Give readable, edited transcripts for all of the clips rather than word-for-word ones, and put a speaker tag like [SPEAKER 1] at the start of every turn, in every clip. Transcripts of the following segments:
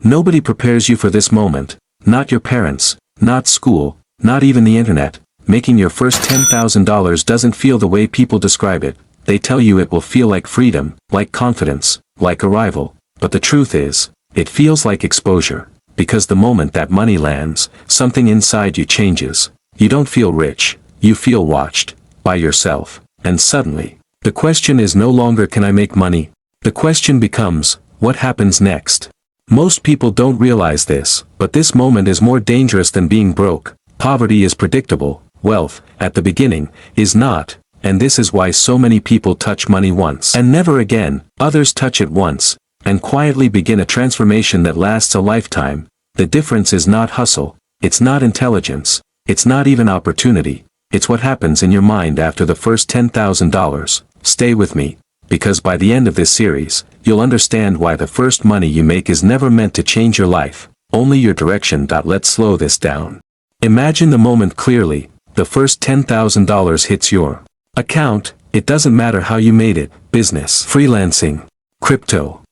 [SPEAKER 1] Nobody prepares you for this moment. Not your parents, not school, not even the internet. Making your first $10,000 doesn't feel the way people describe it. They tell you it will feel like freedom, like confidence, like arrival. But the truth is, it feels like exposure. Because the moment that money lands, something inside you changes. You don't feel rich, you feel watched, by yourself. And suddenly, the question is no longer can I make money? The question becomes, what happens next? Most people don't realize this, but this moment is more dangerous than being broke. Poverty is predictable, wealth, at the beginning, is not, and this is why so many people touch money once and never again. Others touch it once, and quietly begin a transformation that lasts a lifetime. The difference is not hustle, it's not intelligence, it's not even opportunity, it's what happens in your mind after the first $10,000. Stay with me, because by the end of this series, you'll understand why the first money you make is never meant to change your life, only your direction. Let's slow this down. Imagine the moment clearly. The first $10,000 hits your account. It doesn't matter how you made it, business, freelancing, crypto,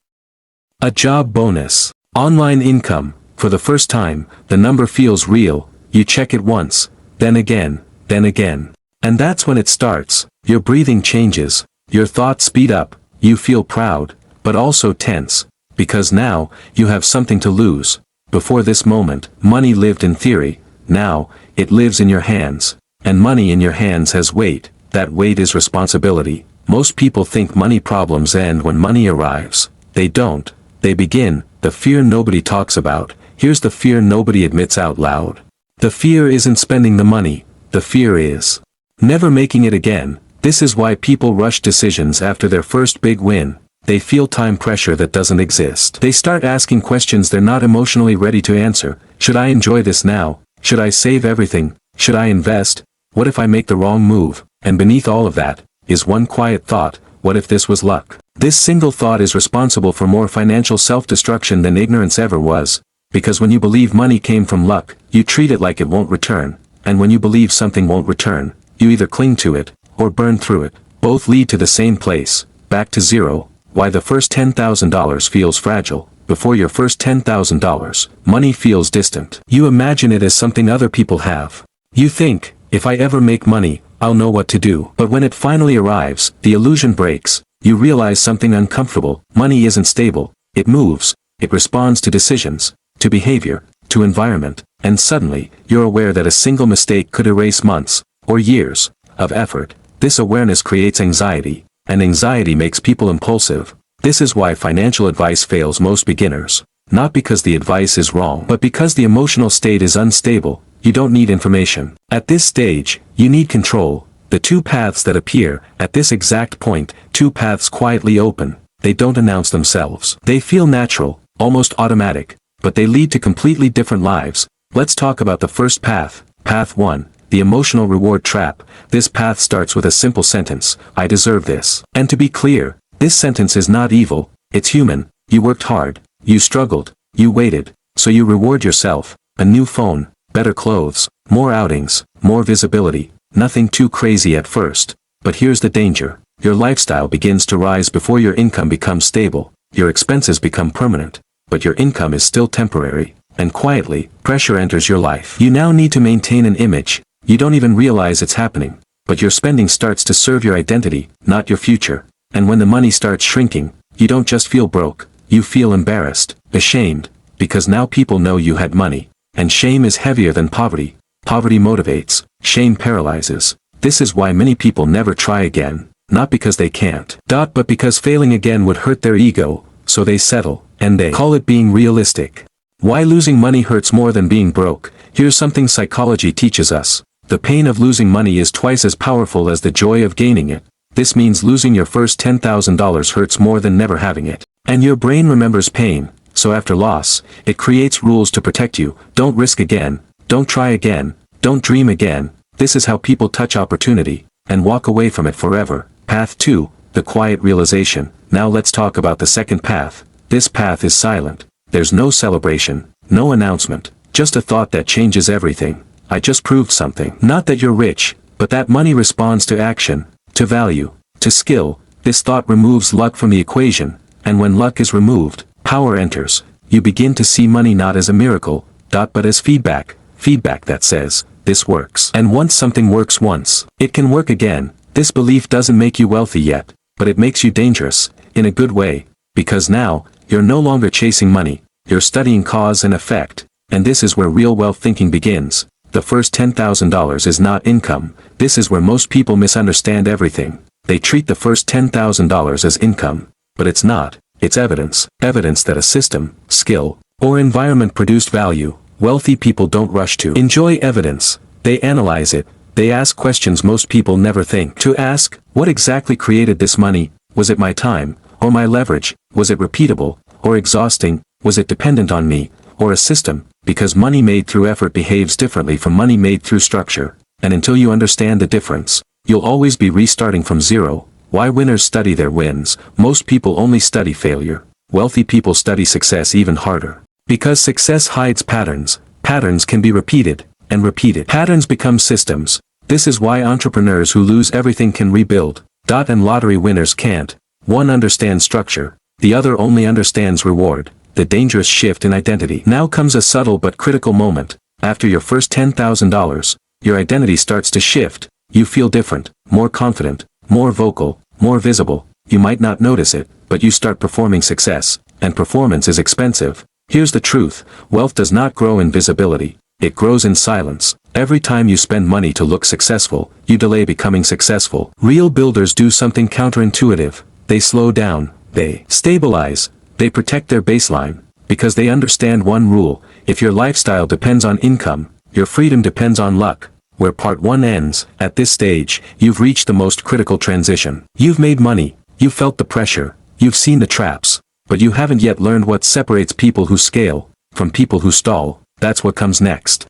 [SPEAKER 1] a job bonus, online income. For the first time, the number feels real. You check it once, then again, then again. And that's when it starts. Your breathing changes, your thoughts speed up, you feel proud, but also tense, because now, you have something to lose. Before this moment, money lived in theory. Now, it lives in your hands. And money in your hands has weight. That weight is responsibility. Most people think money problems end when money arrives. They don't. They begin. The fear nobody talks about. Here's the fear nobody admits out loud. The fear isn't spending the money. The fear is never making it again. This is why people rush decisions after their first big win. They feel time pressure that doesn't exist. They start asking questions they're not emotionally ready to answer. Should I enjoy this now? Should I save everything? Should I invest? What if I make the wrong move? And beneath all of that, is one quiet thought: what if this was luck? This single thought is responsible for more financial self-destruction than ignorance ever was. Because when you believe money came from luck, you treat it like it won't return. And when you believe something won't return, you either cling to it, or burn through it. Both lead to the same place, back to zero. Why the first $10,000 feels fragile. Before your first $10,000, money feels distant. You imagine it as something other people have. You think, if I ever make money, I'll know what to do. But when it finally arrives, the illusion breaks. You realize something uncomfortable. Money isn't stable. It moves. It responds to decisions, to behavior, to environment. And suddenly, you're aware that a single mistake could erase months, or years, of effort. This awareness creates anxiety, and anxiety makes people impulsive. This is why financial advice fails most beginners. Not because the advice is wrong, but because the emotional state is unstable. You don't need information. At this stage, you need control. The two paths that appear, at this exact point, two paths quietly open. They don't announce themselves. They feel natural, almost automatic, but they lead to completely different lives. Let's talk about the first path. Path 1. The emotional reward trap. This path starts with a simple sentence: I deserve this. And to be clear, this sentence is not evil, it's human. You worked hard, you struggled, you waited, so you reward yourself. A new phone, better clothes, more outings, more visibility. Nothing too crazy at first. But here's the danger. Your lifestyle begins to rise before your income becomes stable. Your expenses become permanent, but your income is still temporary. And quietly, pressure enters your life. You now need to maintain an image. You don't even realize it's happening, but your spending starts to serve your identity, not your future. And when the money starts shrinking, you don't just feel broke, you feel embarrassed, ashamed, because now people know you had money. And shame is heavier than poverty. Poverty motivates, shame paralyzes. This is why many people never try again, not because they can't, but because failing again would hurt their ego, so they settle, and they call it being realistic. Why losing money hurts more than being broke? Here's something psychology teaches us. The pain of losing money is twice as powerful as the joy of gaining it. This means losing your first $10,000 hurts more than never having it. And your brain remembers pain, so after loss, it creates rules to protect you. Don't risk again, don't try again, don't dream again. This is how people touch opportunity, and walk away from it forever. Path 2, the quiet realization. Now let's talk about the second path. This path is silent. There's no celebration, no announcement, just a thought that changes everything. I just proved something. Not that you're rich, but that money responds to action, to value, to skill. This thought removes luck from the equation, and when luck is removed, power enters. you begin to see money not as a miracle, but as feedback that says, this works. And once something works once, it can work again. This belief doesn't make you wealthy yet, but it makes you dangerous, in a good way, because now, you're no longer chasing money, you're studying cause and effect, and this is where real wealth thinking begins. The first $10,000 is not income. This is where most people misunderstand everything. They treat the first $10,000 as income, but it's not. It's evidence that a system, skill, or environment produced value. Wealthy people don't rush to enjoy evidence. They analyze it. They ask questions most people never think to ask. What exactly created this money? Was it my time, or my leverage? Was it repeatable, or exhausting? Was it dependent on me, or a system? Because money made through effort behaves differently from money made through structure. And until you understand the difference, you'll always be restarting from zero. Why winners study their wins? Most people only study failure. Wealthy people study success even harder. Because success hides patterns. Patterns can be repeated, and repeated. Patterns become systems. This is why entrepreneurs who lose everything can rebuild. And lottery winners can't. One understands structure. The other only understands reward. The dangerous shift in identity. Now comes a subtle but critical moment. After your first $10,000, your identity starts to shift. You feel different, more confident, more vocal, more visible. You might not notice it, but you start performing success, and performance is expensive. Here's the truth, wealth does not grow in visibility, it grows in silence. Every time you spend money to look successful, you delay becoming successful. Real builders do something counterintuitive. They slow down, they stabilize, they protect their baseline, because they understand one rule: if your lifestyle depends on income, your freedom depends on luck. Where part 1 ends, at this stage, you've reached the most critical transition. You've made money, you've felt the pressure, you've seen the traps, but you haven't yet learned what separates people who scale from people who stall. That's what comes next.